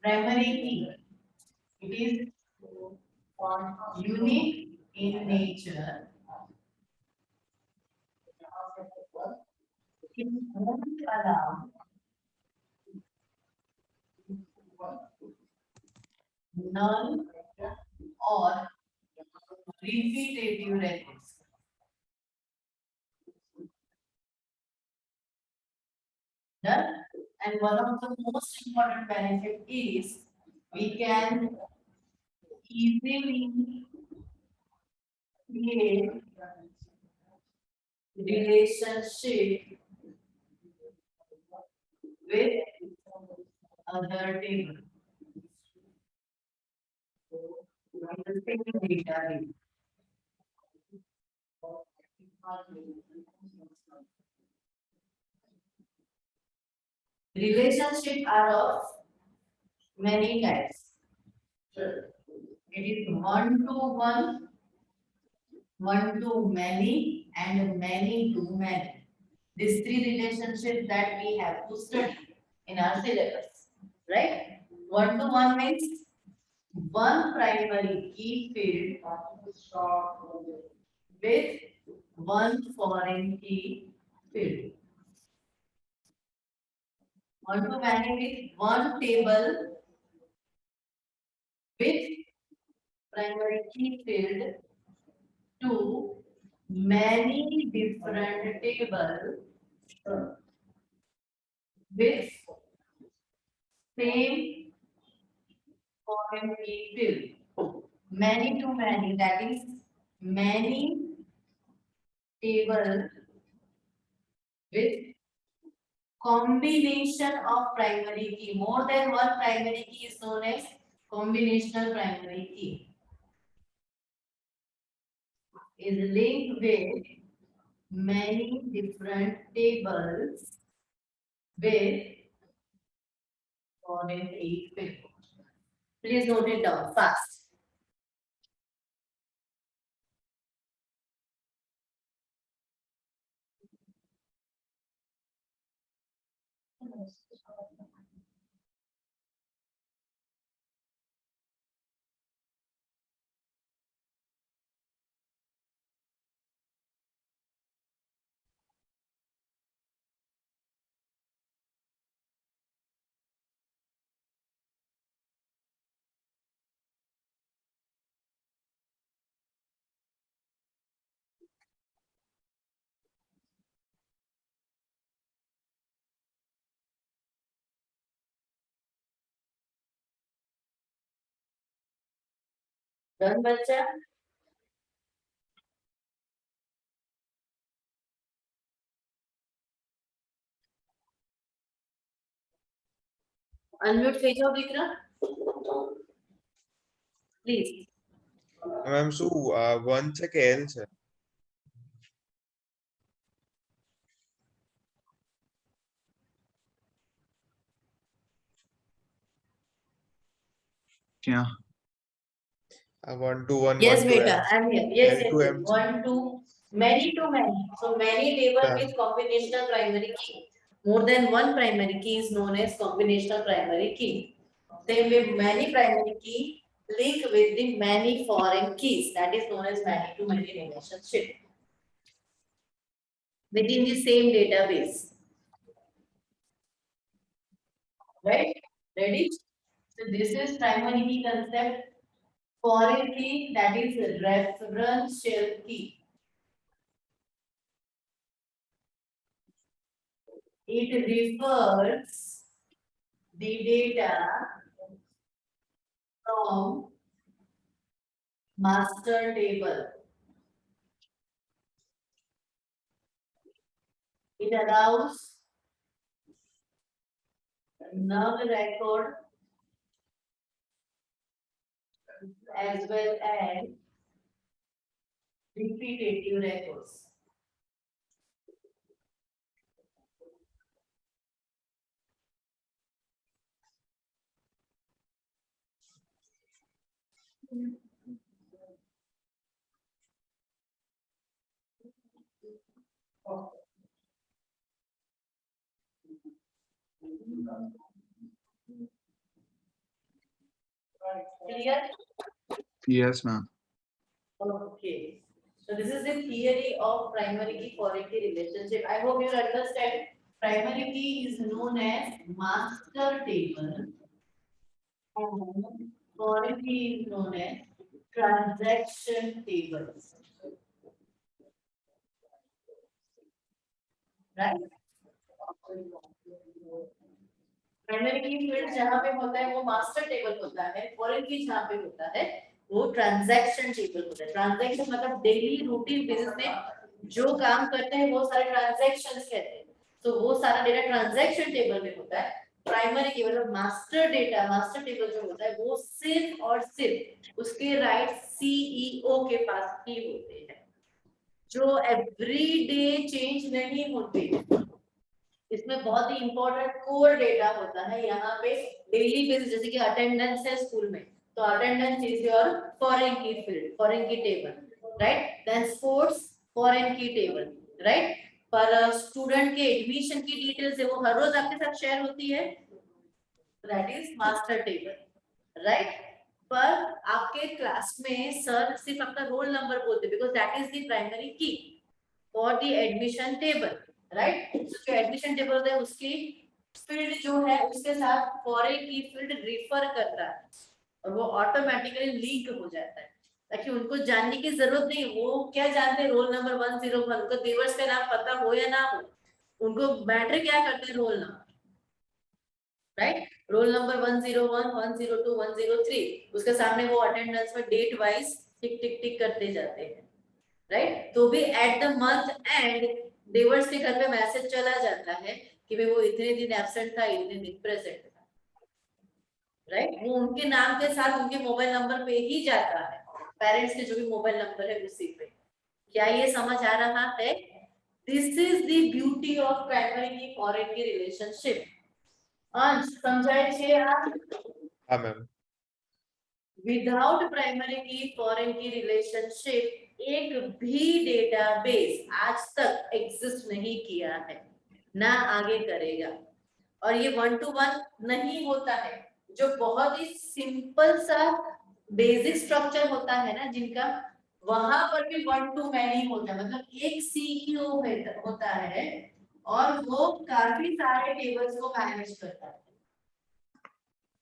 Primary key. It is unique in nature. It won't allow null or repetitive records. Done? And one of the most important benefit is we can easily create relationship with other table. The same data. Relationships are of many types. It is one to one, one to many, and many to many. These three relationships that we have to study in our syllabus, right? One to one means one primary key field with one foreign key field. One to many means one table with primary key field to many different tables with same foreign key field. Many to many, that is many table with combination of primary key. More than one primary key is known as combinational primary key. Is linked with many different tables with foreign key field. Please note it down fast. Done, बच्चा? Unmute થઈ જાઓ દીકરા. Please. Ma'am શું 1 છે કે L છે? Yeah. 1 to 1. Yes, 1 to beta, M. I'm here. Yes, L yes, to yes. M. One, two, many to many. So many table Yeah. with combinational primary key. More than one primary key is known as combinational primary key. Same with many primary key link with the many foreign keys. That is known as many to many relationship within the same database. Right? Ready? So this is primary key concept. Foreign key, that is referential key. It refers the data from master table. It allows null record as well as repetitive records. Clear? Yes, ma'am. Okay. So this is the theory of primary key foreign key relationship. I hope you understand. Primary key is known as master table. And foreign key is known as transaction table. Right? Primary की field जहाँ पे होता है वो master table होता है, foreign की जहाँ पे होता है वो ट्रांजैक्शन टेबल होता है। ट्रांजैक्शन मतलब डेली रूटीन बेसिस में जो काम करते हैं वो सारे ट्रांजैक्शंस कहते हैं। तो वो सारा डेटा ट्रांजैक्शन टेबल में होता है। प्राइमरी की मतलब मास्टर डेटा, मास्टर टेबल जो होता है वो सिर्फ और सिर्फ उसके राइट सीईओ के पास ही होते हैं, जो एवरीडे चेंज नहीं होते। इसमें बहुत ही इंपॉर्टेंट कोर डेटा होता है यहाँ पे डेली बेसिस, जैसे कि अटेंडेंस है स्कूल में, तो attendance is your foreign key field, foreign key table, right. Then sports foreign key table, right. पर स्टूडेंट के एडमिशन की डिटेल्स है वो हर रोज आपके साथ शेयर होती है, that is master table, right. पर आपके क्लास में सर सिर्फ आपका रोल नंबर बोलते because that is the primary key for the admission table, right. जो एडमिशन टेबल होता है उसकी फील्ड जो है उसके साथ फॉरेन की फील्ड रिफर करता है और वो ऑटोमेटिकली लिंक हो जाता है, ताकि उनको जानने की जरूरत नहीं। वो क्या जानते हैं, रोल नंबर 101, उनको दिवस का नाम पता हो या ना हो, उनको मैटर क्या करते हैं, roll number, right. Roll number 101, 102, 103, उसके सामने वो अटेंडेंस में डेट वाइज टिक टिक टिक करते जाते हैं, राइट। तो भी एट द मंथ एंड देवर्स के घर पे मैसेज चला जाता है कि भाई वो इतने दिन एब्सेंट था, इतने दिन प्रेजेंट था, राइट। वो उनके नाम के साथ उनके मोबाइल नंबर पे ही जाता है, पेरेंट्स के जो भी मोबाइल नंबर है उसी पे। क्या ये समझ आ रहा है? This is the beauty of primary key foreign key relationship. अंश समझाए छे आप? हाँ ma'am. Without primary key foreign key relationship एक भी डेटाबेस आज तक एग्जिस्ट नहीं किया है, ना आगे करेगा। और ये 1 to 1 नहीं होता है, जो बहुत ही सिंपल सा बेसिक स्ट्रक्चर होता है ना जिनका, वहां पर भी 1 to many होता है। मतलब एक सीईओ होता है और वो काफी सारे टेबल्स को मैनेज करता है,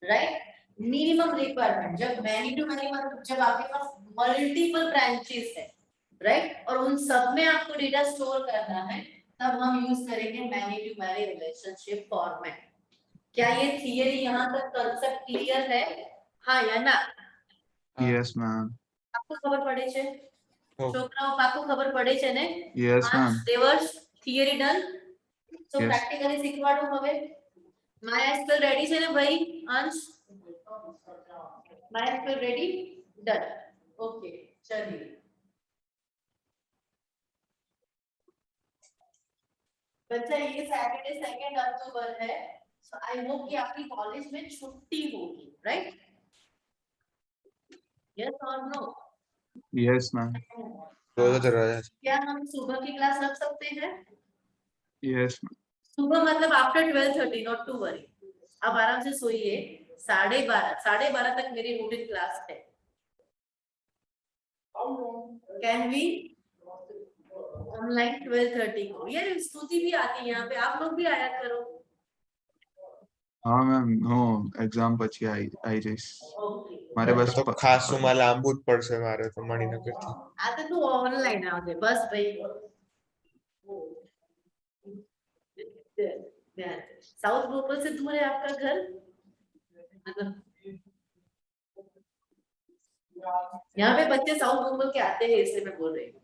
राइट। मिनिमम रिक्वायरमेंट, जब मैनी टू मैनी मतलब जब आपके पास मल्टीपल ब्रांचेस है, राइट, और उन सब में आपको डेटा स्टोर करना है, तब हम यूज करेंगे many to many relationship format. क्या ये थियरी यहाँ तक कांसेप्ट क्लियर है, हाँ या ना? Yes, ma'am. आपको खबर पड़े छे? हो। છોકરાઓ પાકું ખબર પડે છે ને? Yes, ma'am. Devarsh theory done, તો Yes. પ્રેક્ટિકલી શીખવાડું હવે। MySQL રેડી છે ને ભાઈ Ansh? MySQL ready? Done, okay ચलिए। बच्चा ये सैटरडे 2 अक्टूबर है, सो आई होप कि आपकी कॉलेज में छुट्टी होगी, राइट? यस और नो? Yes, ma'am. रोजा चल रहा है। क्या हम सुबह की क्लास रख सकते हैं? Yes, ma'am. सुबह मतलब आफ्टर 12:30, नॉट टू वरी। अब आराम से सोइए, 12:30 तक मेरी रूटीन क्लास है। कैन वी ऑनलाइन 12:30 को? यार स्तुति भी आती है यहाँ पे, आप लोग भी आया करो। हाँ मैम, नो एग्जाम પછી आई જઈશ ओके મારે બસ તો ખાસુમાં લાંબુ જ પડશે મારે તો મણિનગર થી। આ તો તું ઓનલાइन આવજે બસ ભાઈ। साउथ भोपाल से दूर है आपका घर? मतलब यहाँ पे बच्चे साउथ भोपाल के आते हैं इसलिए मैं बोल रही हूँ।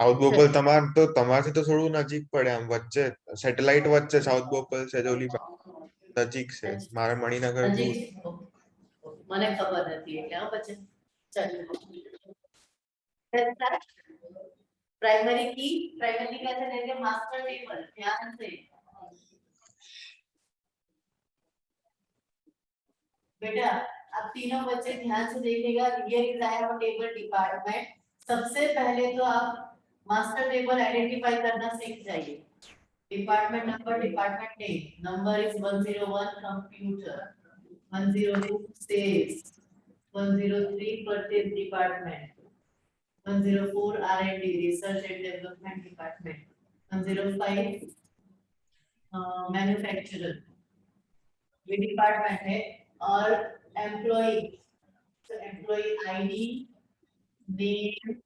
સાઉથ બોપલ તમારથી તો થોડું નજીક પડે, આમ વચ્ચે સેટેલાઇટ વચ્ચે સાઉથ બોપલ છે, જોલી નજીક છે, મારે મણિનગર નજીક દૂર। છે। મને ખબર નથી એટલે હા બચ્ચે ચલો। प्राइमरी की कैसे लेंगे? मास्टर टेबल, ध्यान से बेटा, अब तीनों बच्चे ध्यान से देखिएगा। Here is I have a table department. सबसे पहले तो आप मास्टर टेबल आइडेंटिफाई करना सीख जाइए। department name, number is 101 computer, 102 sales, 103 purchase department, 104 R&D research and development department, 105 manufacturer, ये department है और employee, so employee ID, name,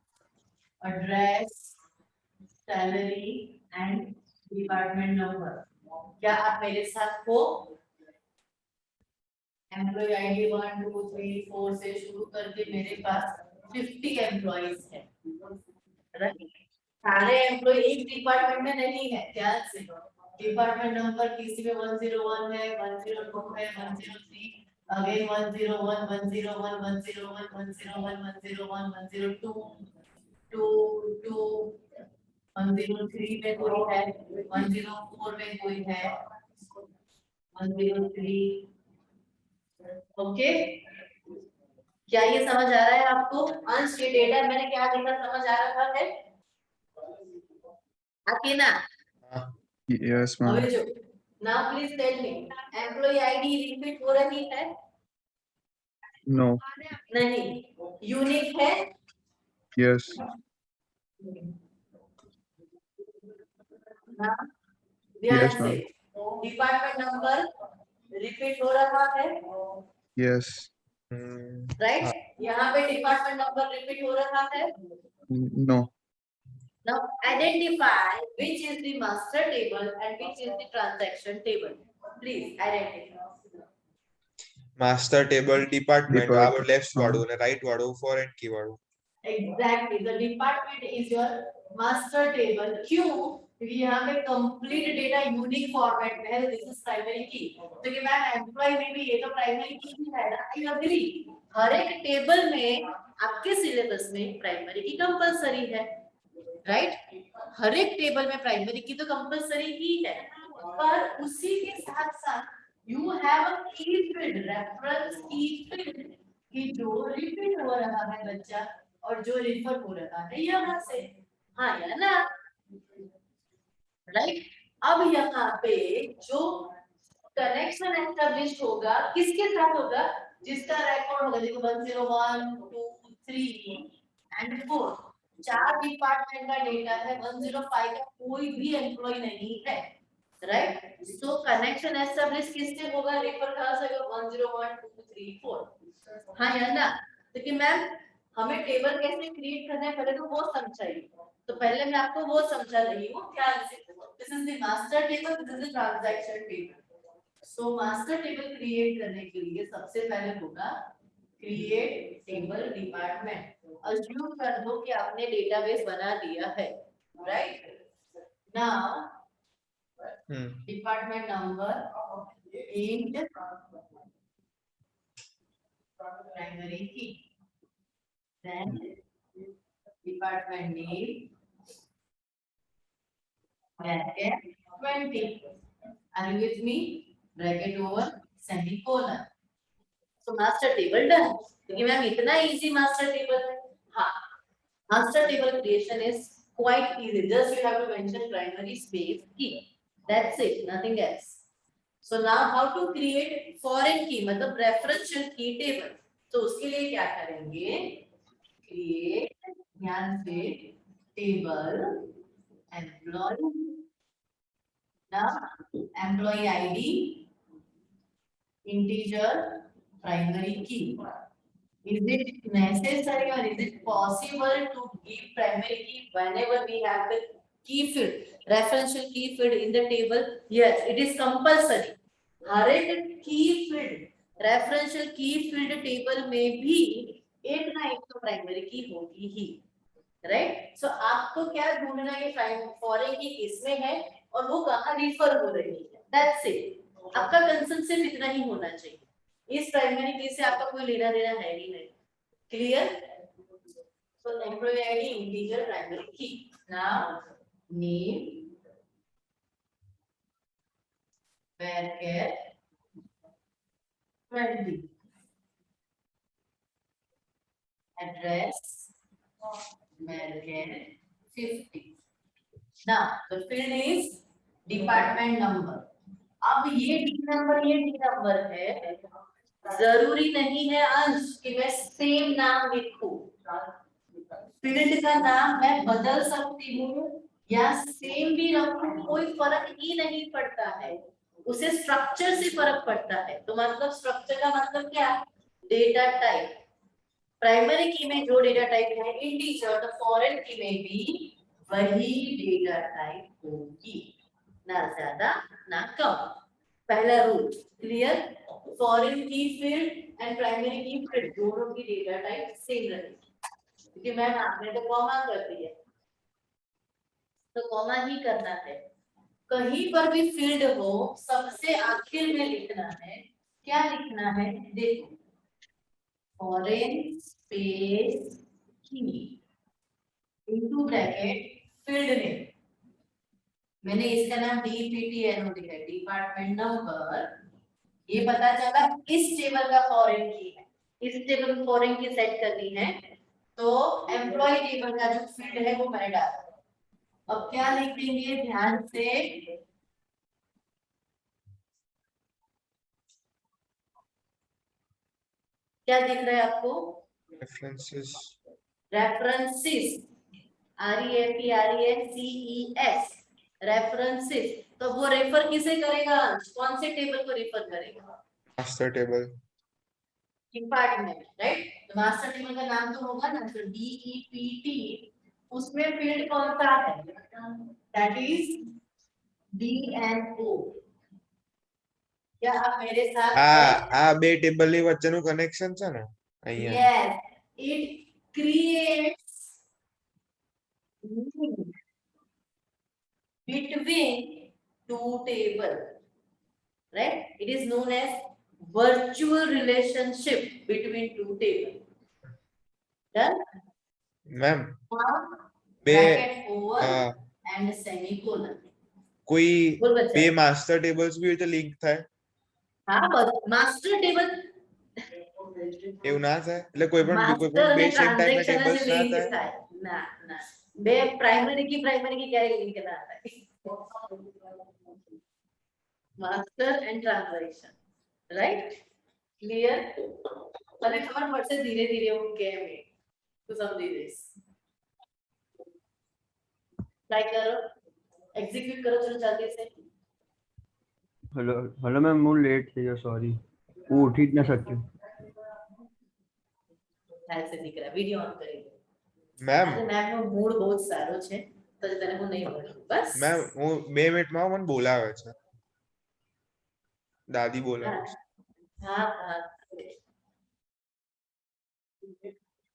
address, salary and department number. क्या आप मेरे साथ हो? एम्प्लॉय आईडी 1 2 3 4 से शुरू करके मेरे पास 50 एम्प्लॉइज है, राइट? सारे एम्प्लॉय एक डिपार्टमेंट में नहीं है, ध्यान से। डिपार्टमेंट नंबर किसी में 101 है, 102 है, 103, अगेन 101 101 101 101 101 102 2 103 में कोई है, 104 में कोई है, 103। ओके, क्या ये समझ आ रहा है आपको? अंश ये डेटा मैंने क्या देखा, समझ आ रहा है? Akina, Yes, ma'am. अभी जो now please tell me, employee ID repeat हो रही है? No. नहीं, यूनिक है? Yes. हाँ, ध्यान Yes, से। ma'am. डिपार्टमेंट नंबर रिपीट हो रहा है, Yes. राइट? यहाँ पे डिपार्टमेंट नंबर रिपीट हो रहा है। No. Now identify which is the master table and which is the transaction table. Please identify. Master table department Department. Left वाળું અને રાઈટ વાળું ફોરેન કી વાળું. Exactly, the department is your master table. क्यों? क्योंकि यहाँ पे complete data unique format में है, this is primary key. तो कि मैम एम्प्लॉय में भी ये तो प्राइमरी की ही है ना, आई अग्री। हर एक टेबल में आपके सिलेबस में प्राइमरी की कंपलसरी है, राइट? हर एक टेबल में प्राइमरी की तो कंपलसरी ही है, पर उसी के साथ साथ यू हैव अ की फील्ड, रेफरेंस की फील्ड, कि जो रिपीट हो रहा है बच्चा और जो रिफर हो रहा है यहाँ से, हाँ या ना, राइट? अब यहाँ पे जो कनेक्शन एस्टैब्लिश होगा किसके साथ होगा? जिसका रिकॉर्ड होगा, देखो 101 2 3 एंड 4, 4 डिपार्टमेंट का डेटा है, 105 का कोई भी एम्प्लॉय नहीं है, राइट? सो कनेक्शन एस्टैब्लिश किससे होगा? रेफर कहां से होगा? 101 2 3 4, हाँ या ना? देखिए मैम, हमें टेबल कैसे क्रिएट करना है पहले तो वो समझाइए, तो पहले मैं आपको वो समझा रही हूँ, ध्यान से। This is the master table, this is the transaction table. So master table create करने के लिए सबसे पहले होगा क्रिएट टेबल डिपार्टमेंट। अज्यूम कर दो कि आपने डेटाबेस बना दिया है, right? Now department number in primary key, then department name bracket 20, are you with me? Bracket over semicolon. So master table done. क्योंकि मैम इतना easy master table है, हाँ, master table creation is quite easy, just you have to mention primary space key, that's it, nothing else. So now how to create foreign key, मतलब referential key table. तो उसके लिए क्या करेंगे? Create, ध्यान से, टेबल एम्प्लॉय, ना employ ID integer primary की. Is it necessary or is it possible to give primary key whenever we have the key field, referential key field in the table? Yes, it is compulsory. हर एक key field, referential key field table में भी एक ना एक तो primary की होगी ही, right? सो आपको क्या ढूंढना है? फॉरेन की किसमें है और वो कहाँ रिफर हो रही है, दैट्स इट। आपका कंसर्न सिर्फ इतना ही होना चाहिए, इस प्राइमरी की से आपका कोई लेना देना है ही नहीं, क्लियर? सो एम्प्लॉय आईडी इंटीजर प्राइमरी की, now name bracket 20, address bracket 50. Now the field is department number. अब ये डी नंबर है, जरूरी नहीं है अंश कि मैं सेम नाम लिखूं। फील्ड का नाम मैं बदल सकती हूँ या सेम भी रखूं, कोई फर्क ही नहीं पड़ता है, उसे स्ट्रक्चर से फर्क पड़ता है। तो मतलब स्ट्रक्चर का मतलब क्या, डेटा टाइप। प्राइमरी की में जो डेटा टाइप है इंटीजर, तो फॉरेन की में भी वही डेटा टाइप होगी, ना ज्यादा ना कम। पहला rule clear, foreign key field and primary की फील्ड दोनों की डेटा टाइप सेम रहेगी। क्योंकि मैम आपने तो कॉमा कर दिया, तो कॉमा ही करना है। कहीं पर भी फील्ड हो सबसे आखिर में लिखना है, क्या लिखना है देखो, फॉरेन स्पेस की इनटू ब्रैकेट फील्ड नेम। मैंने इसका नाम DPTNO दिया है, डिपार्टमेंट नंबर। ये पता चला इस टेबल का फॉरेन की है, इस टेबल में फॉरेन की सेट करनी है, तो एम्प्लॉय टेबल का जो फील्ड है वो मैंने डाला। अब क्या लिख देंगे ध्यान से, क्या दिख रहा है आपको, रेफरेंसेस, रेफरेंसेस, REFERENCES, रेफरेंसेस। तो वो रेफर किसे करेगा, कौन से टेबल को रेफर करेगा, मास्टर टेबल। Department, right. तो मास्टर टेबल का नाम तो होगा ना, तो DEPT, उसमें फील्ड कौन सा है, दैट इज DNO। क्या आप मेरे साथ हैं? આ બે ટેબલ ની વચ્ચેનું કનેક્શન છે ને અહીંયા. Yes, it creates link between two tables, right? It is known as virtual relationship between two tables. Done? Ma'am Now, બે bracket over આ, and semicolon. કોઈ बोल बच्चा। બે માસ્ટર ટેબલ્સ બી રીતે લિંક થાય हाँ, मास्टर टेबल, એવું ના થાય એટલે કોઈ પણ मास्टर બે ने સેમ ટાઈપ ના ट्रांजैक्शन ટેબલ્સ से ના लिंक થાય. था ना, ना बे प्राइमरी की क्या लिंक ना था, master and transaction, right, clear. मैंने खबर पड़से धीरे धीरे उनके में तो समझी दिस, ट्राई करो, एग्जीक्यूट करो, चलो जल्दी से। हेलो हेलो मैम, હું લેટ થઈ ગયો, સોરી, હું ઉઠી જ ના શક્યો. ऐसे दिख रहा वीडियो ऑन करेंगे। મેમ આજે मैम નો मूड बहुत सारो छे, तो तने હું નહીં બોલું बस। મેમ હું 2 મિનિટમાં મને બોલાવે છે, દાદી બોલાવે છે. हाँ हाँ,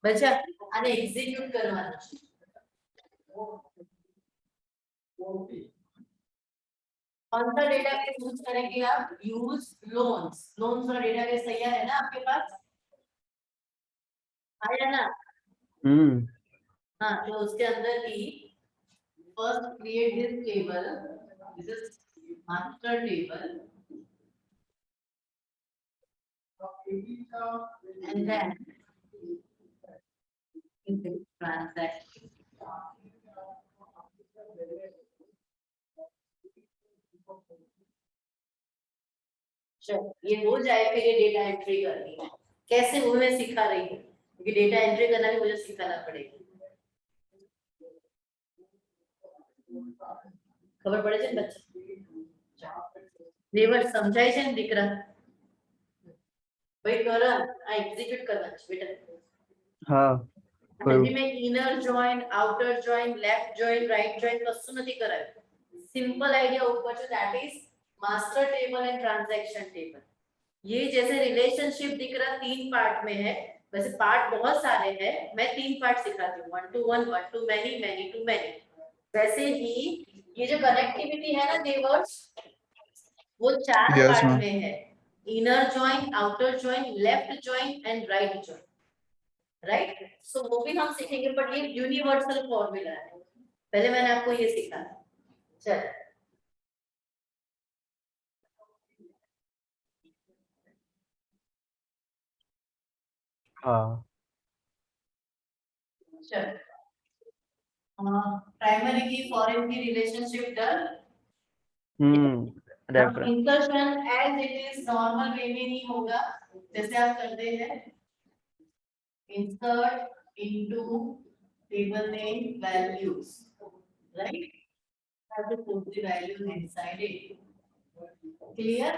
बच्चा आने एग्जीक्यूट करवाना છે। कौन सा डेटाबेस यूज करेंगे आप, यूज लोन्स। लोन्स का डेटाबेस तैयार है ना आपके पास, आया ना। हाँ, तो उसके अंदर ही first create this table, this is master table, and then transaction। चलो ये हो जाए, फिर ये डेटा एंट्री करनी है। कैसे वो मैं सिखा रही हूँ, क्योंकि डेटा एंट्री करना भी मुझे सिखाना पड़ेगा। खबर पड़े છે ને બચ્ચા, લેવર સમજાય છે ને દીકરા, ભાઈ કરો આ એક્ઝિક્યુટ કરવાનું છે બેટા। હા, હજી મેં inner join, outer join, left join, right join કશું નથી કરાયું। सिंपल आइडिया ऊपर जो, that is master table and transaction table. ये जैसे रिलेशनशिप दिख रहा 3 पार्ट में है, वैसे पार्ट बहुत सारे हैं, मैं 3 पार्ट सिखाती हूँ, 1 to 1, 1 to many, many to many। वैसे ही ये जो कनेक्टिविटी है ना नेबर्स, वो 4 Yes, पार्ट ma'am. में है, inner join, outer join, left join and right join, right. So वो भी हम सीखेंगे, बट ये यूनिवर्सल फॉर्मूला है, पहले मैंने आपको ये सिखाया। चलो हाँ, primary key foreign key relationship done, reference insertion as it is normal way में नहीं होगा, जैसे आप करते हैं insert into table name values, right? Have to put the values inside it. Clear?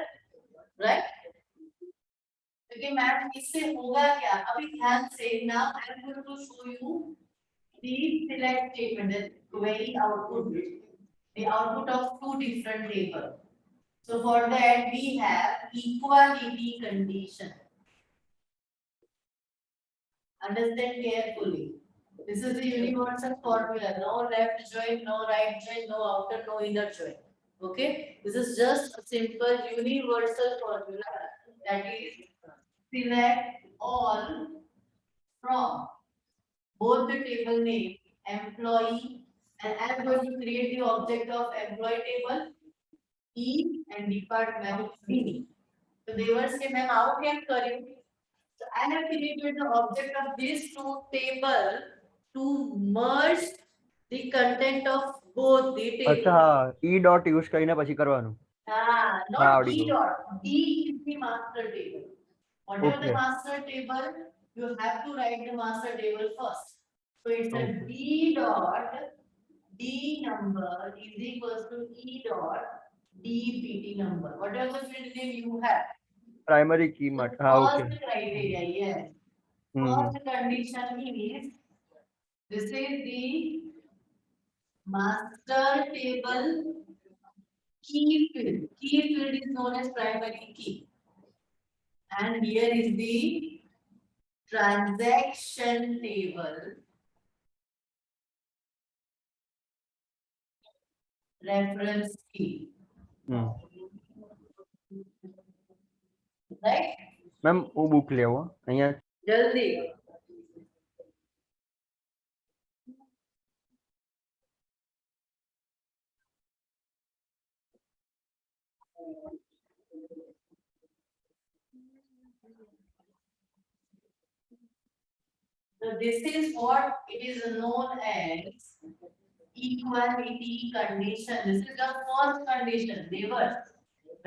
Right? क्योंकि मैम इससे होगा क्या, अभी ध्यान से ना, I am going to show you the select statement, the query output, the output of two different tables. So for that we have equality condition. Understand carefully. This is the universal formula. No left join, no right join, no outer, no inner join. Okay? This is just a simple universal formula, that is select all from both the table name, employee, and I am going to create the object of employee table E and department B. So they were say, ma'am, how can correct? So I have created the object of these two table to merge the content of both the table. अच्छा E dot use કરીને પછી કરવાનું Not આવડી E ગયું. dot. D is the master table. Whatever the Okay. master table, you have to write the master table first. So it's a Okay. D dot, D number is equals to E dot, DPT number. Whatever the field name you have. Primary key So માટે હા okay first criteria, yes. First condition is, this is the master table key field. Key field is known as primary key. And here is the transaction table. Reference key. Right? Ma'am હું book લેવો અહીંયા Jaldi. So this is what it is known as equality condition. This is the first condition. Never.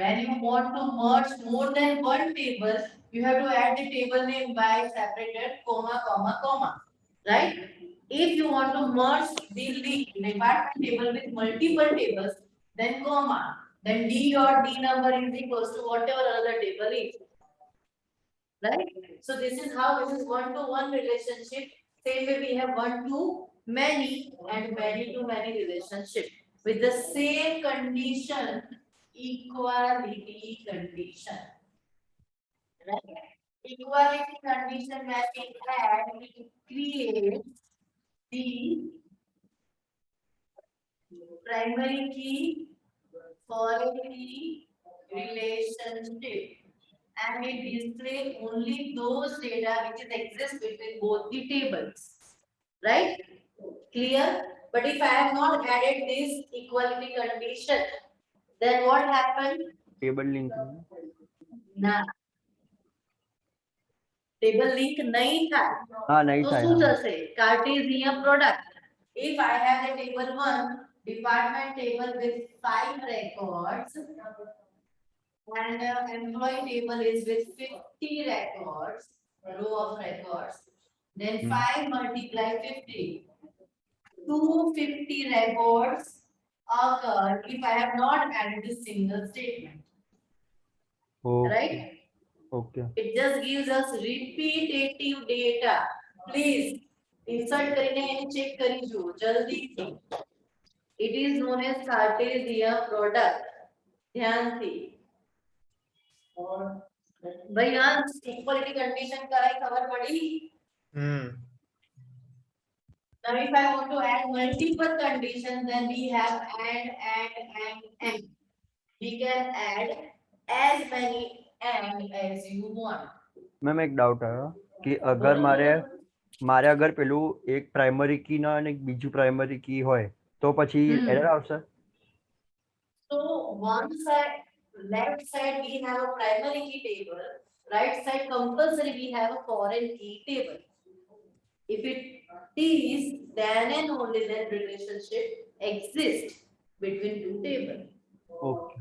When you want to merge more than one table, you have to add the table name by separated comma, comma, comma. Right? If you want to merge the department table with multiple tables, then comma. Then D or D number is equals to whatever other table is. Right? So this is how this is one-to-one relationship. Same way we have one-to-many and many-to-many relationship. With the same condition, equality condition. Right? Equality condition when we add, it creates the primary key, foreign key relationship. And it displays only those data which is exist between both the tables. Right? Clear? But if I have not added this equality condition, then what happened? Table link Nah. Table link nahi tha. હા નહીં So થાય શું થશે? Cartesian product. If I have the table 1, department table with 5 records, and employee table is with 50 records, row of records, then 5 multiply 50. 250 records occur if I have not added this single statement. Right? Okay It just gives us repetitive data. Please insert કરીને એને check કરી જુઓ જલ્દીથી. It is known as Cartesian product. ધ્યાનથી. ભાઈ આ equality condition કરાઈ ખબર પડી? Now if I want to add multiple conditions, then we have and. We can add as many and as you want. Ma'am એક ડાઉટ આવ્યો કે અગર મારે અગર પેલું એક પ્રાઇમરી કી ના અને એક બીજું પ્રાઇમરી કી હોય તો પછી એરર આવશે. So one side, left side we have a primary key table, right side compulsory we have a foreign key table. If it is, then and only then relationship exists between two tables. Okay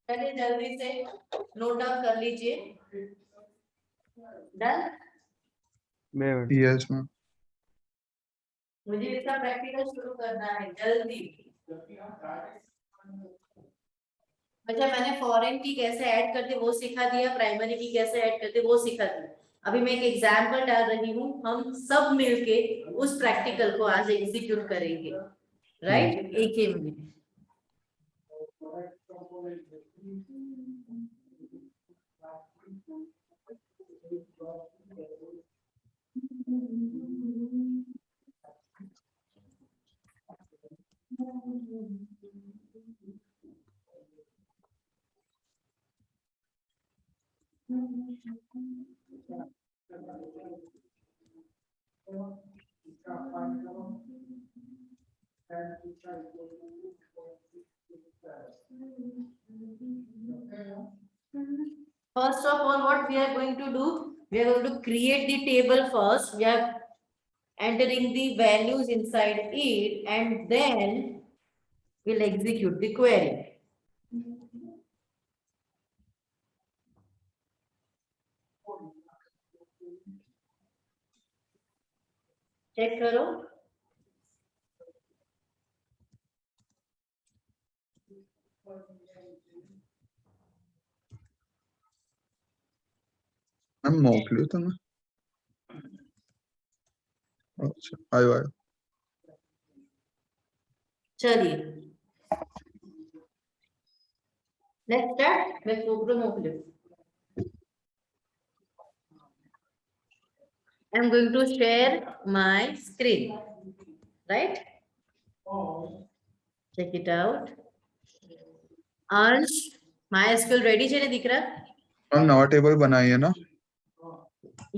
चलिए जल्दी से note down कर लीजिए। Done. मैं yes ma'am. मुझे इसका practical शुरू करना है जल्दी। अच्छा, मैंने फॉरेन की कैसे ऐड करते वो सिखा दिया, प्राइमरी की कैसे ऐड करते वो सिखा दिया। अभी मैं एक एग्जाम्पल डाल रही हूँ, हम सब मिलके उस प्रैक्टिकल को आज एग्जीक्यूट करेंगे, राइट? एक ही minute. First of all, what we are going to do? We are going to create the table first. We are entering the values inside it, and then we'll execute the query. Check करो। Ma'am मोकल्यो તમે? अच्छा आयो आयो। चलिए let's start। मैं photo मोकलूँ। I'm going to share my screen, right? Check it out. अंश, MySQL ready છે ને દીકરા? मैम नवा टेबल बनाई है ना?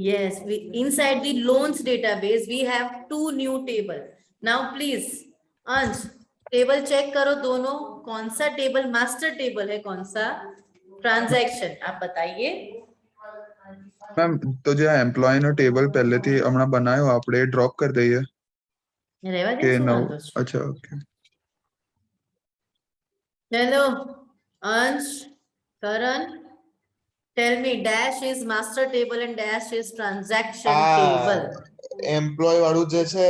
Yes, we inside the loans database we have two new table. Now please, अंश, टेबल चेक करो दोनों, कौन सा टेबल मास्टर टेबल है, कौन सा ट्रांजैक्शन, आप बताइए। मैम तो जो एम्प्लॉय नो टेबल पहले थी हमने बनायो આપણે ड्रॉप कर दઈએ રહેવા દે, કે શું નવ? વાંધો છે? अच्छा ओके। चलो अंश, करण, tell me dash is master table and dash is transaction table. Employee વાળું જે છે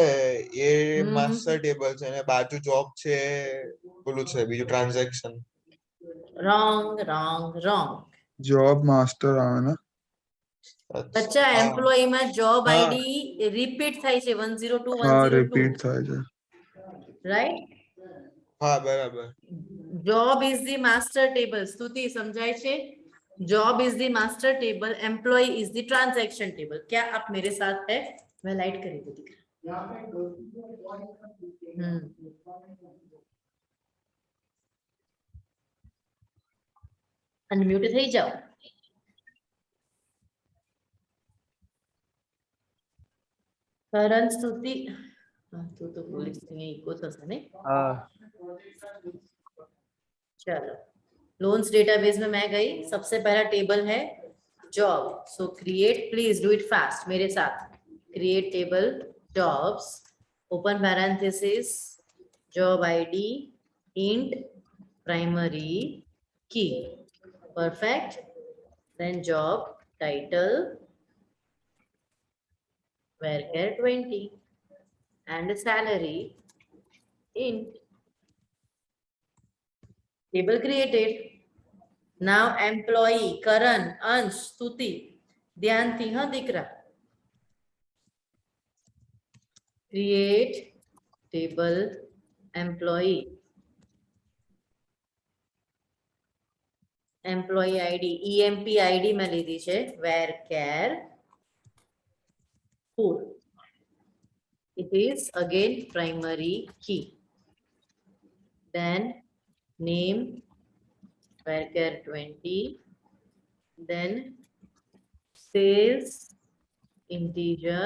એ હમ. માસ્ટર ટેબલ છે અને બાજુ જોબ છે પેલું છે બીજું transaction. Wrong, wrong, wrong. Job master આવે ને? बच्चा एम्प्लॉय में job हाँ. ID repeat થાય છે 102 હા 102, રિપીટ થાય છે। right? હા બરાબર. Job is the master table. स्तुति समझाय छे? Job is the master table, employee is the transaction table. क्या आप मेरे साथ है? मैं लाइट करी दे दिख रहा। अनम्यूट થઈ જાઓ। કરણ, સ્તુતિ, તું તો પોલીસ ની ઇકો થશે ને? चलो लोन्स डेटाबेस में मैं गई, सबसे पहला टेबल है job. So create, please do it fast मेरे साथ। Create table jobs, open parenthesis, job ID int primary key, perfect. Then job title varchar 20 and salary int। Table created. Now employee Karan, Ansh, Stuti, ध्यान थी हाँ दिकरा। Create table employee, employee ID EMP ID में लीधी छे varchar 4। It is again primary key। Then name varchar 20, then sales integer,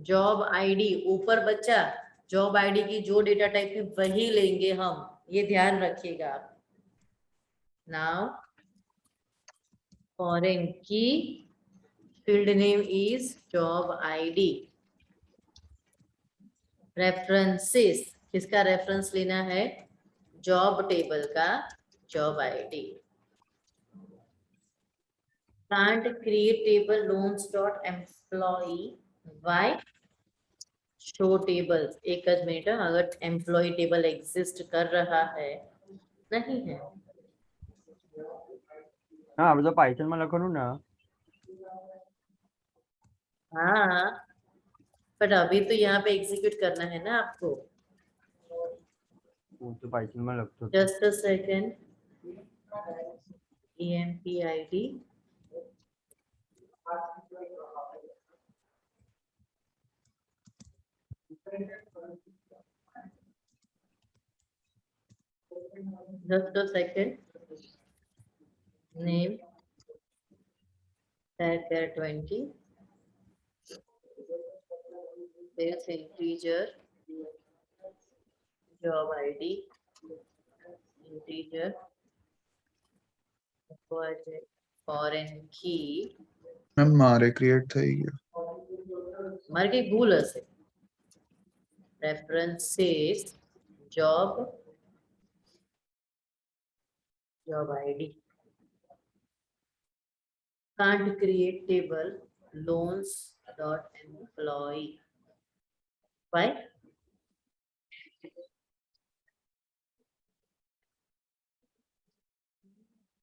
job ID ऊपर बच्चा, job ID की जो डेटा टाइप है वही लेंगे हम, ये ध्यान रखिएगा आप। Now foreign key field name is job ID. References, किसका रेफरेंस लेना है? जॉब टेबल का job ID. Can't create table loans dot employee why show tables. एक ज मिनट, अगर एम्प्लॉय टेबल एग्जिस्ट कर रहा है, नहीं है, હા આપણે તો પાયથન માં લખવાનું ને हाँ, बट अभी तो यहाँ पे एग्जीक्यूट करना है ना आपको। હું તો પાયથન માં લખતો હતો. Just a second, EMPID just a second, name character 20, there's integer, job ID integer, foreign key, ma'am મારે ક્રિએટ થઈ ગયો. મારે કઈ ભૂલ હશે. references job ID. Can't create table loans dot employee. Why?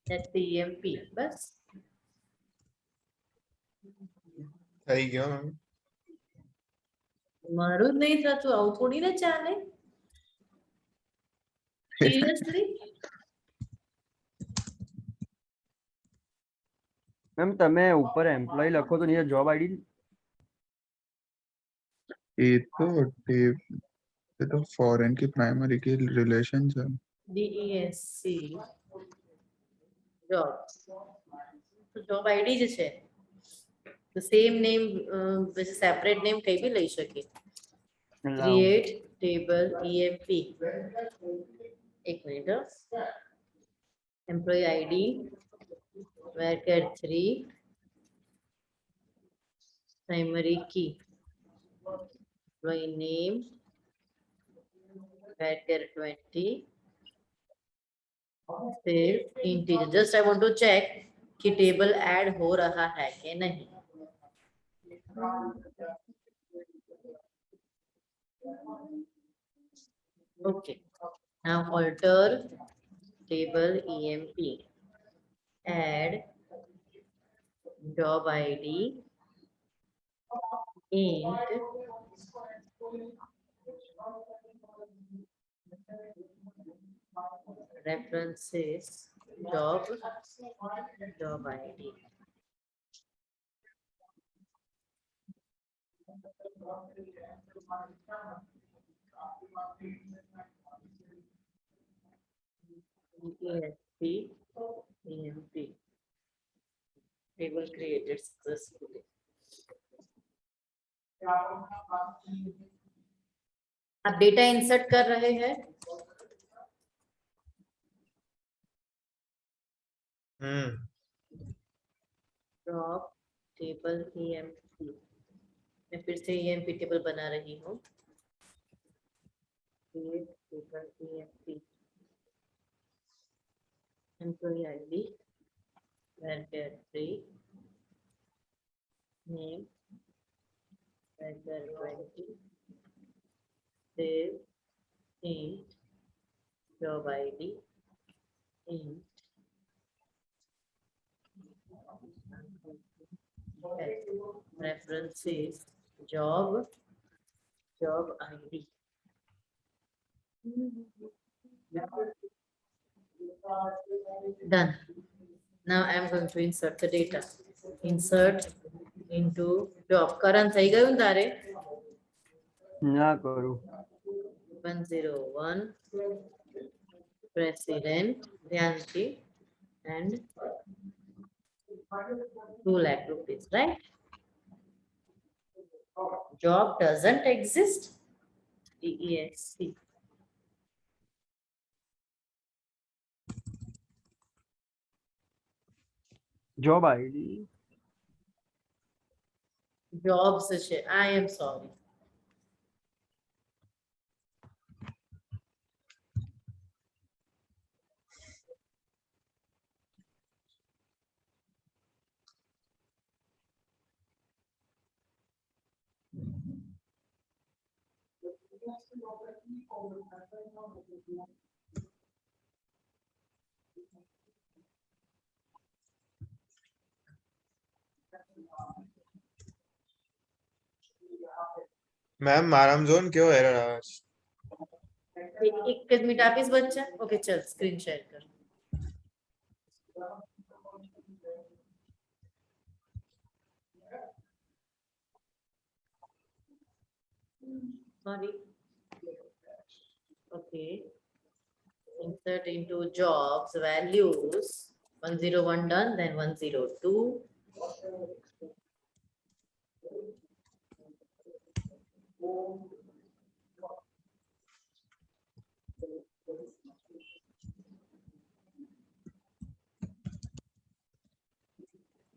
That's the EMP. बस થઈ ગયો મેમ. મારું જ નહીં થતું, આવું થોડી ના ચાલે. Seriously? મેમ તમે ઉપર એમ્પ્લોય લખો તો નીચે જોબ આઈડી એ તો એ તો ફોરેન की प्राइमरी की रिलेशन है. DESC job. તો job ID જ છે. તો સેમ નેમ પછી સેપરેટ નેમ કઈ બી લઈ શકે. Create table EMP. एक minute, employee ID varchar 3 primary key employee name varchar 20 save integer. Just I want to check कि टेबल ऐड हो रहा है कि नहीं. Okay, now alter table EMP, add job ID int references job ID. ESP EMP table created successfully. आप data insert कर रहे हैं. Drop table EMP. मैं फिर से EMP टेबल बना रही हूँ. Create table EMP. Employee ID varchar 3 name varchar 20 save int job ID int references job ID. Done. Now I am going to insert the data. Insert into job. Karan થઈ ગયું તારે? ના કરું 101 president Dhyanshi and 2 lakh rupees, right? Job doesn't exist. DESC. Job ID Jobs છે. I am sorry. Ma'am મારામાં જો ને કેવો એરર આવે છે. એક જ મિનિટ આપીશ બચ્ચા. ઓકે ચલ સ્ક્રીન શેર કર. Sorry. Okay. Insert into jobs values 101 done, then 102.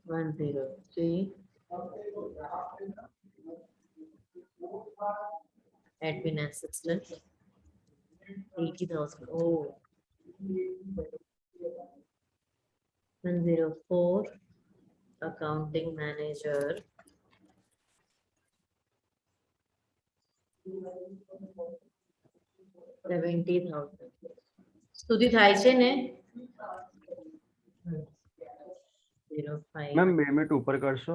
One zero three. Admin assistant. 80,000. Oh. 104. Accounting manager. 70,000. સુધી થાય છે ને? 05. મેમ 2 મિનિટ ઉપર કરશો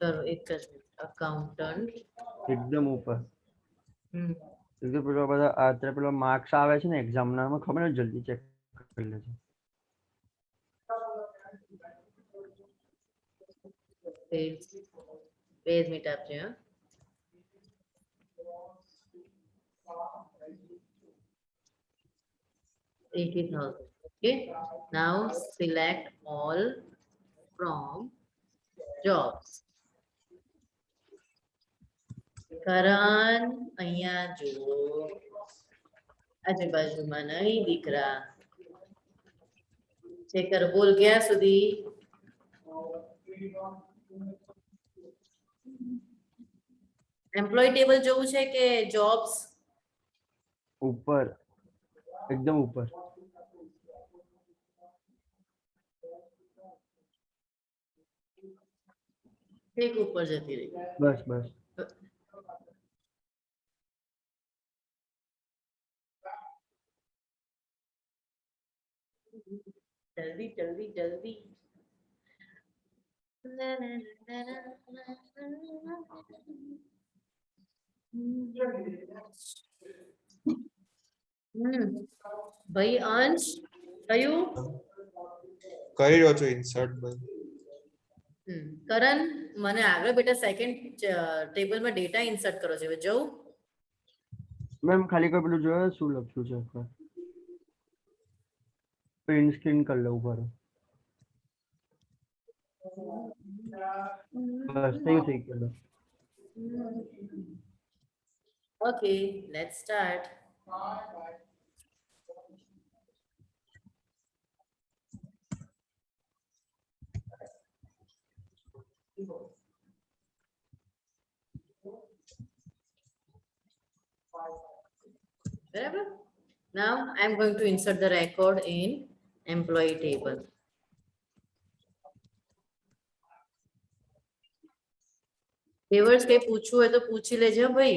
કરો એક જ મિનિટ. Accountant. એકદમ ઉપર. હમ. એટલે પેલો બધા અત્યારે પેલો માર્ક્સ આવે છે ને એક્ઝામ ના એમાં ખબર ને જલ્દી ચેક કરી લેજો. બે મિનિટ આપજો હા. $80,000. Okay. Now select all from jobs. કરણ અહીંયા જુઓ. આજુબાજુમાં નહીં દીકરા. ચેક કર બોલ ગયા સુધી. એમ્પ્લોય ટેબલ જોવું છે કે જોબ્સ? ઉપર એકદમ ઉપર. એક ઉપર જતી રહી. બસ બસ. જલ્દી જલ્દી જલ્દી. ભાઈ અંશ કયું? કરી રહ્યો છું ઇન્સર્ટ બધું. કરણ મને આગળ બેટા સેકન્ડ ટેબલમાં ડેટા ઇન્સર્ટ કરો છે. હવે જવું? મેમ ખાલી કોઈ પેલું જોયો શું લખ્યું છે એકવાર પ્રિન્ટ સ્ક્રીન કરી લઉં પર. બસ થઈ ગયું. Okay, let's start. Wherever. Now I am going to insert the record in employee table. Viewers के पूछू है तो पूछी ले जाओ भाई.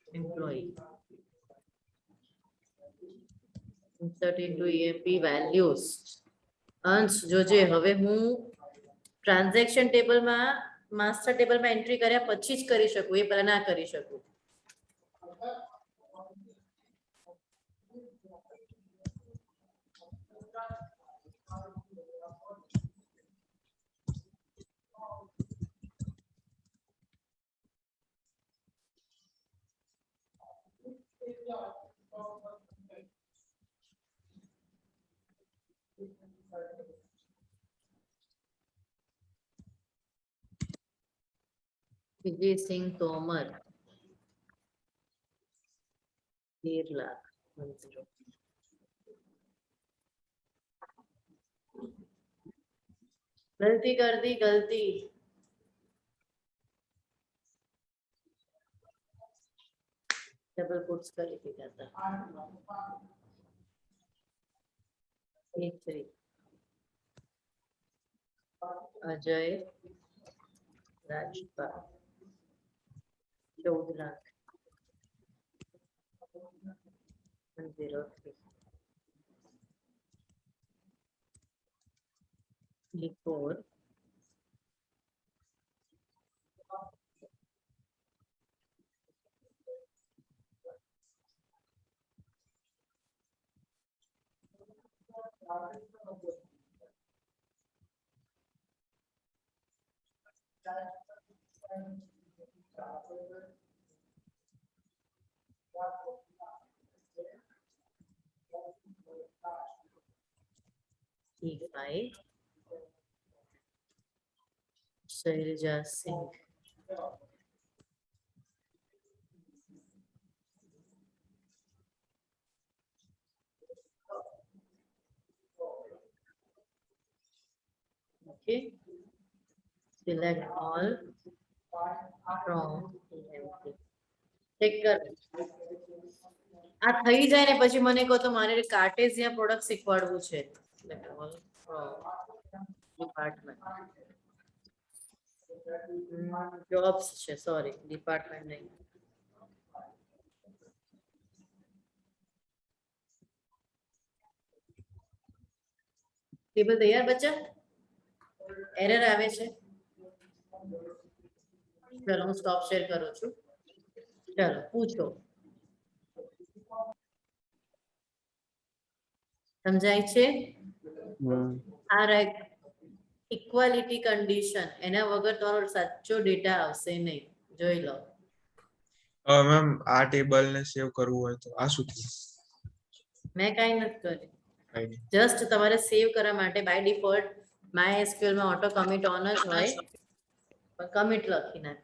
Employee. Insert into EMP values. અંશ જોજે હવે હું ટ્રાન્ઝેક્શન ટેબલમાં માસ્ટર ટેબલમાં એન્ટ્રી કર્યા પછી જ કરી શકું, એ પહેલા ના કરી શકું. વિજય સિંહ તોમર 13 લાખ 10. गलती कर दी गलती. डबल कोट्स કરી દીધા હતા. 83 Ajay Rajpal 14 lakh 103 before E5 Shailaja Singh. Okay. Select all from EMP. Check કર. આ થઈ જાય ને પછી મને કહો તો મારે કાર્ટેશિયન પ્રોડક્ટ શીખવાડવું છે. Select all from department. Jobs છે સોરી ડિપાર્ટમેન્ટ નહીં. ટેબલ તૈયાર બચ્ચા? એરર આવે છે? ચલો હું સ્ટોપ શેર કરું છું. ચલો પૂછો. સમજાય છે? આ ઇક્વાલિટી કન્ડિશન એના વગર તમારો સાચો ડેટા આવશે નહીં. જોઈ લો. મેમ આ ટેબલ ને સેવ કરવું હોય તો આ શું થયું? મેં કાંઈ નથી કર્યું. કઈ નહીં. જસ્ટ તમારે સેવ કરવા માટે બાય ડિફોલ્ટ MySQL માં ઓટો કમિટ ઓન જ હોય પણ કમિટ લખી નાખ.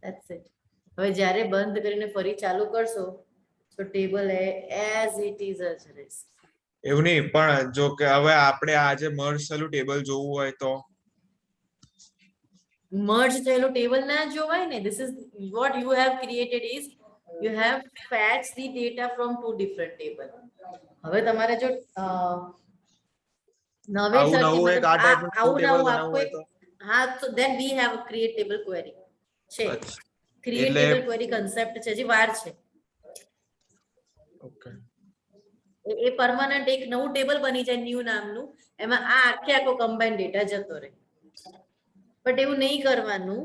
That's it. હવે જ્યારે બંધ કરીને ફરી ચાલુ કરશો તો ટેબલ એઝ ઇટ ઇઝ જ રહેશે. એવું નહીં પણ જો કે હવે આપણે આજે મર્જ થયેલું ટેબલ જોવું હોય તો મર્જ થયેલું ટેબલ ના જોવાય ને. This is what you have created is you have fetch the data from two different table. હવે તમારે જો નવે આવું નવું એક આ ટાઈપનું આવું ટેબલ નવું બનાવવું હોય આપકો તો હા તો then we have a create table query છે. અચ્છા, create એટલે- table query concept છે હજી વાર છે. ઓકે એ પરમાનન્ટ એક નવું ટેબલ બની જાય ન્યુ નામનું. એમાં આ આખો કમ્બાઈન ડેટા જતો રહે. બટ એવું નહીં કરવાનું.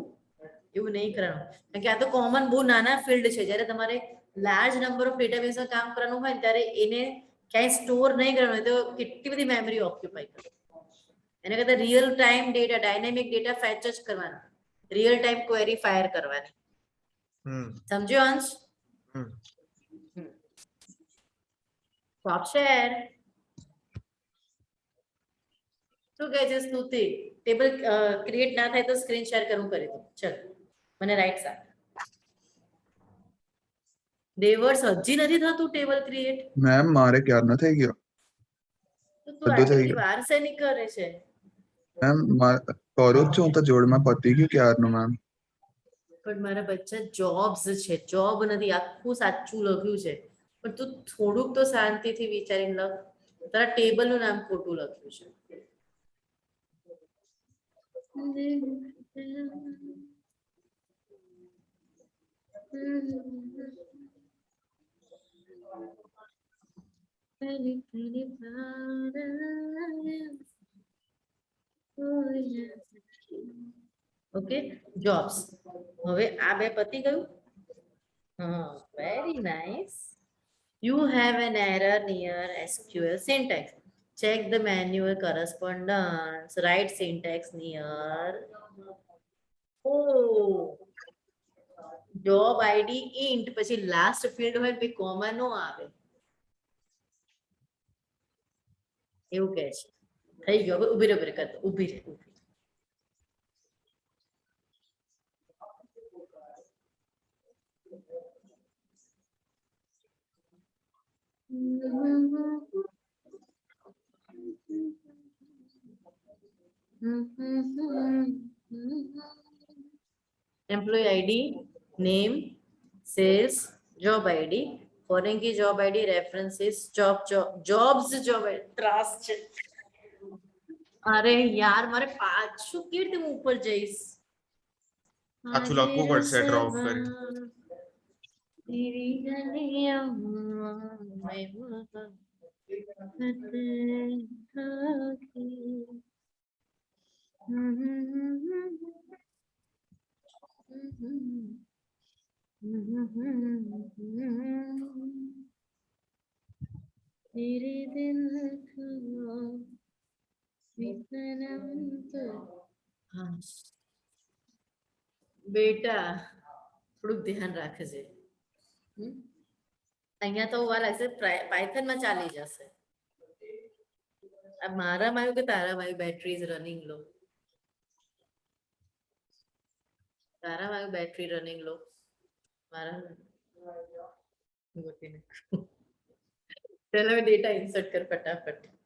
એવું નહીં કરવાનું કારણ કે આ તો કોમન બહુ નાના ફિલ્ડ છે. જ્યારે તમારે લાર્જ નંબર ઓફ ડેટાબેઝમાં કામ કરવાનું હોય ને ત્યારે એને ક્યાંય સ્ટોર નહીં કરવાનું હોય તો કેટલી બધી મેમરી ઓક્યુપાય કરે. એના કરતા real time data dynamic data fetch જ કરવાના. રિયલ ટાઈમ ક્વેરી ફાયર કરવાની. સમજ્યો અંશ? Stop share. શું કહે છે સ્તુતિ? ટેબલ ક્રિએટ ના થાય તો સ્ક્રીન શેર કરું કરી દઉં. ચલ મને રાઈટ સાથ. દેવર્સ હજી નથી થતું ટેબલ ક્રિએટ? મેમ મારે ક્યારનો થઈ ગયો. તો તું બધું થઈ આટલી ગયું. વાર શેની કરે છે? મેમ કરું જ છું હું તો જોડમાં પતી ગયું ક્યારનું મેમ. પણ મારા બચ્ચા જોબ્સ છે. જોબ નથી આખું સાચું લખ્યું છે પણ તું થોડુંક તો શાંતિથી વિચારીને લખ. તારા ટેબલ નું નામ ખોટું લખ્યું છે. Okay jobs. હવે આ બે પતી ગયું. હા very nice. You have an error near SQL syntax. Check the manual correspondence. Write syntax near. Oh. Job ID int પછી last field હોય પછી comma નો આવે. એવું કહે છે. થઈ ગયો. હવે ઊભી રહે કરતો. ઊભી રહે. Employee ID, name, sales, job ID, foreign key job ID, references, jobs job ID, ત્રાસ છે. અરે યાર મારે પાછું કેવી રીતે હું ઉપર જઈશ? પાછું લખવું પડશે ડ્રોપ કરી. तेरी गलियां में मोहब्बत की। तेरे दिल को विसनम तो हाँ બેટા થોડુંક ધ્યાન રાખજે અહીંયા તો વાર લાગશે પાયથન માં ચાલી જશે આ મારામાં આવ્યું કે તારામાં આવ્યું બેટરી ઇઝ રનિંગ લો તારામાં આવ્યું બેટરી રનિંગ લો મારા ચલો ડેટા ઇન્સર્ટ કર ફટાફટ